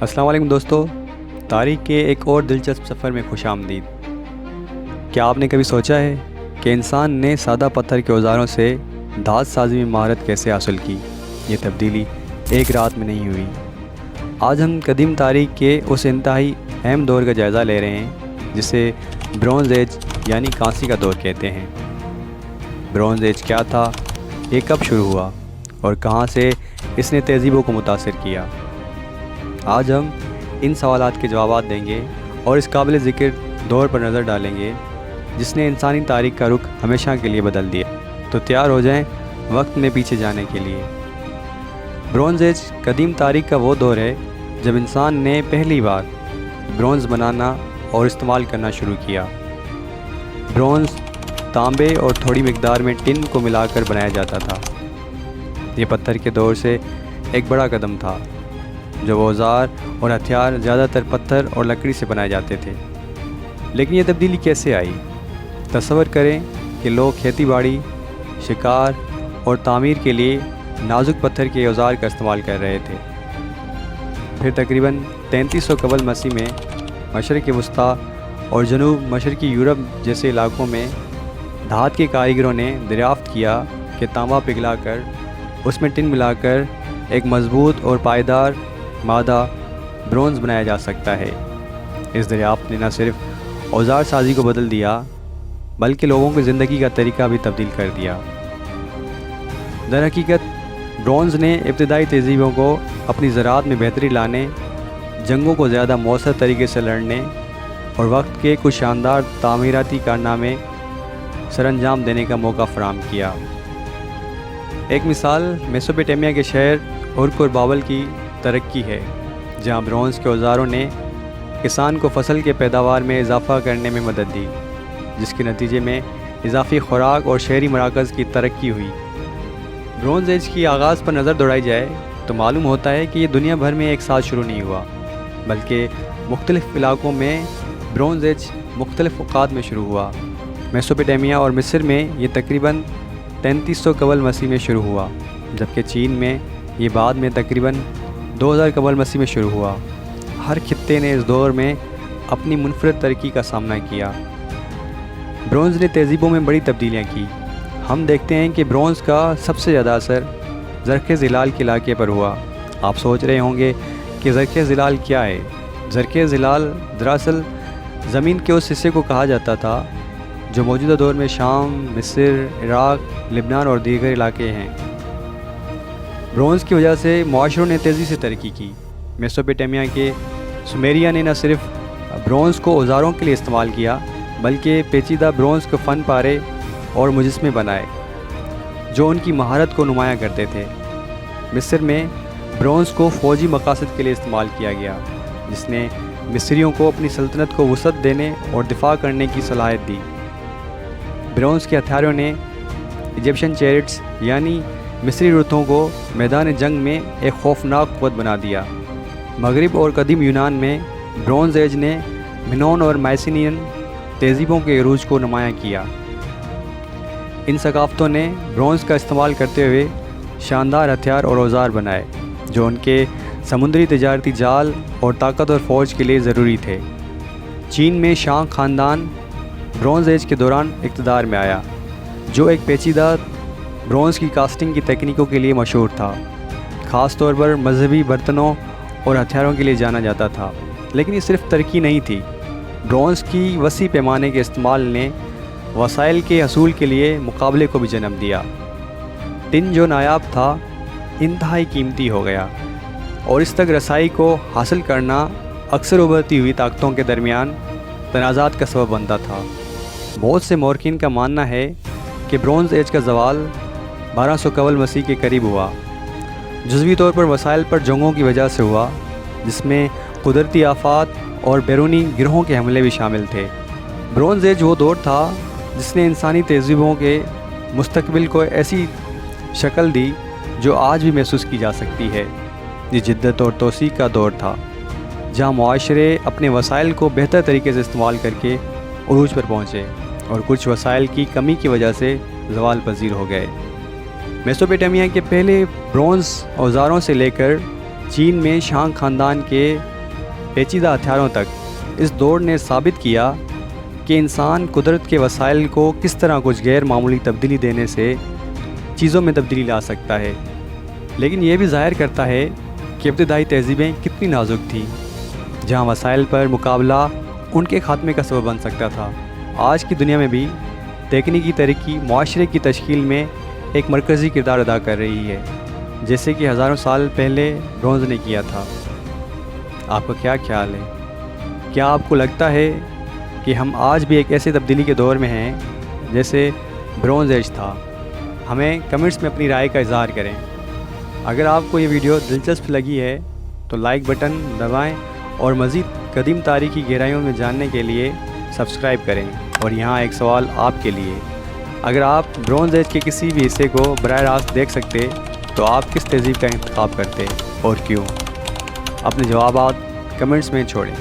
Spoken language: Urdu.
السلام علیکم دوستو، تاریخ کے ایک اور دلچسپ سفر میں خوش آمدید۔ کیا آپ نے کبھی سوچا ہے کہ انسان نے سادہ پتھر کے اوزاروں سے دھات سازی میں مہارت کیسے حاصل کی؟ یہ تبدیلی ایک رات میں نہیں ہوئی۔ آج ہم قدیم تاریخ کے اس انتہائی اہم دور کا جائزہ لے رہے ہیں جسے برونز ایج یعنی کانسی کا دور کہتے ہیں۔ برونز ایج کیا تھا، یہ کب شروع ہوا اور کہاں سے اس نے تہذیبوں کو متاثر کیا؟ آج ہم ان سوالات کے جوابات دیں گے اور اس قابل ذکر دور پر نظر ڈالیں گے جس نے انسانی تاریخ کا رخ ہمیشہ کے لیے بدل دیا۔ تو تیار ہو جائیں وقت میں پیچھے جانے کے لیے۔ برونز ایج قدیم تاریخ کا وہ دور ہے جب انسان نے پہلی بار برونز بنانا اور استعمال کرنا شروع کیا۔ برونز تانبے اور تھوڑی مقدار میں ٹن کو ملا کر بنایا جاتا تھا۔ یہ پتھر کے دور سے ایک بڑا قدم تھا جب اوزار اور ہتھیار زیادہ تر پتھر اور لکڑی سے بنائے جاتے تھے۔ لیکن یہ تبدیلی کیسے آئی؟ تصور کریں کہ لوگ کھیتی باڑی، شکار اور تعمیر کے لیے نازک پتھر کے اوزار کا استعمال کر رہے تھے۔ پھر تقریباً 3300 قبل مسیح میں مشرق وسطیٰ اور جنوب مشرقی یورپ جیسے علاقوں میں دھات کے کاریگروں نے دریافت کیا کہ تانبا پگھلا کر اس میں ٹن ملا کر ایک مضبوط اور پائیدار مادہ برونز بنایا جا سکتا ہے۔ اس دریافت نے نہ صرف اوزار سازی کو بدل دیا بلکہ لوگوں کی زندگی کا طریقہ بھی تبدیل کر دیا۔ در حقیقت برونز نے ابتدائی تہذیبوں کو اپنی زراعت میں بہتری لانے، جنگوں کو زیادہ مؤثر طریقے سے لڑنے اور وقت کے کچھ شاندار تعمیراتی کارنامے سر انجام دینے کا موقع فراہم کیا۔ ایک مثال میسوپوٹیمیا کے شہر اورک اور بابل کی ترقی ہے، جہاں برونز کے اوزاروں نے کسان کو فصل کے پیداوار میں اضافہ کرنے میں مدد دی، جس کے نتیجے میں اضافی خوراک اور شہری مراکز کی ترقی ہوئی۔ برونز ایج کی آغاز پر نظر دوڑائی جائے تو معلوم ہوتا ہے کہ یہ دنیا بھر میں ایک ساتھ شروع نہیں ہوا، بلکہ مختلف علاقوں میں برونز ایج مختلف اوقات میں شروع ہوا۔ میسوپوٹیمیا اور مصر میں یہ تقریباً 3300 قبل مسیح میں شروع ہوا، جبکہ چین میں یہ بعد میں تقریباً 2000 قبل مسیح میں شروع ہوا۔ ہر خطے نے اس دور میں اپنی منفرد ترقی کا سامنا کیا۔ برونز نے تہذیبوں میں بڑی تبدیلیاں کی۔ ہم دیکھتے ہیں کہ برونز کا سب سے زیادہ اثر زرخیز ہلال کے علاقے پر ہوا۔ آپ سوچ رہے ہوں گے کہ زرخیز ہلال کیا ہے؟ زرخیز ہلال دراصل زمین کے اس حصے کو کہا جاتا تھا جو موجودہ دور میں شام، مصر، عراق، لبنان اور دیگر علاقے ہیں۔ برونز کی وجہ سے معاشروں نے تیزی سے ترقی کی۔ میسوپوٹیمیا کے سومیریا نے نہ صرف برونز کو اوزاروں کے لیے استعمال کیا بلکہ پیچیدہ برونز کے فن پارے اور مجسمے بنائے جو ان کی مہارت کو نمایاں کرتے تھے۔ مصر میں برونز کو فوجی مقاصد کے لیے استعمال کیا گیا، جس نے مصریوں کو اپنی سلطنت کو وسعت دینے اور دفاع کرنے کی صلاحیت دی۔ برونز کے ہتھیاروں نے ایجپشن چیریٹس یعنی مصری رتھوں کو میدان جنگ میں ایک خوفناک قوت بنا دیا۔ مغرب اور قدیم یونان میں برونز ایج نے مینون اور مائسینین تہذیبوں کے عروج کو نمایاں کیا۔ ان ثقافتوں نے برونز کا استعمال کرتے ہوئے شاندار ہتھیار اور اوزار بنائے جو ان کے سمندری تجارتی جال اور طاقتور فوج کے لیے ضروری تھے۔ چین میں شانگ خاندان برونز ایج کے دوران اقتدار میں آیا، جو ایک پیچیدہ برونز کی کاسٹنگ کی تکنیکوں کے لیے مشہور تھا، خاص طور پر مذہبی برتنوں اور ہتھیاروں کے لیے جانا جاتا تھا۔ لیکن یہ صرف ترقی نہیں تھی، برونز کی وسیع پیمانے کے استعمال نے وسائل کے حصول کے لیے مقابلے کو بھی جنم دیا۔ ٹن جو نایاب تھا انتہائی قیمتی ہو گیا اور اس تک رسائی کو حاصل کرنا اکثر ابھرتی ہوئی طاقتوں کے درمیان تنازعات کا سبب بنتا تھا۔ بہت سے مورخین کا ماننا ہے کہ برونز ایج کا زوال 1200 قبل مسیح کے قریب ہوا، جزوی طور پر وسائل پر جنگوں کی وجہ سے ہوا، جس میں قدرتی آفات اور بیرونی گروہوں کے حملے بھی شامل تھے۔ برونز ایج وہ دور تھا جس نے انسانی تہذیبوں کے مستقبل کو ایسی شکل دی جو آج بھی محسوس کی جا سکتی ہے۔ یہ جدت اور توسیع کا دور تھا جہاں معاشرے اپنے وسائل کو بہتر طریقے سے استعمال کر کے عروج پر پہنچے اور کچھ وسائل کی کمی کی وجہ سے زوال پذیر ہو گئے۔ میسوپوٹیمیا کے پہلے برونز اوزاروں سے لے کر چین میں شانگ خاندان کے پیچیدہ ہتھیاروں تک، اس دوڑ نے ثابت کیا کہ انسان قدرت کے وسائل کو کس طرح کچھ غیر معمولی تبدیلی دینے سے چیزوں میں تبدیلی لا سکتا ہے، لیکن یہ بھی ظاہر کرتا ہے کہ ابتدائی تہذیبیں کتنی نازک تھیں، جہاں وسائل پر مقابلہ ان کے خاتمے کا سبب بن سکتا تھا۔ آج کی دنیا میں بھی تکنیکی ترقی معاشرے کی تشکیل میں ایک مرکزی کردار ادا کر رہی ہے، جیسے کہ ہزاروں سال پہلے برونز نے کیا تھا۔ آپ کا کیا خیال ہے؟ کیا آپ کو لگتا ہے کہ ہم آج بھی ایک ایسے تبدیلی کے دور میں ہیں جیسے برونز ایج تھا؟ ہمیں کمنٹس میں اپنی رائے کا اظہار کریں۔ اگر آپ کو یہ ویڈیو دلچسپ لگی ہے تو لائک بٹن دبائیں اور مزید قدیم تاریخی گہرائیوں میں جاننے کے لیے سبسکرائب کریں۔ اور یہاں ایک سوال آپ کے لیے، اگر آپ برونز ایج کے کسی بھی حصے کو براہ راست دیکھ سکتے تو آپ کس تہذیب کا انتخاب کرتے اور کیوں؟ اپنے جوابات کمنٹس میں چھوڑیں۔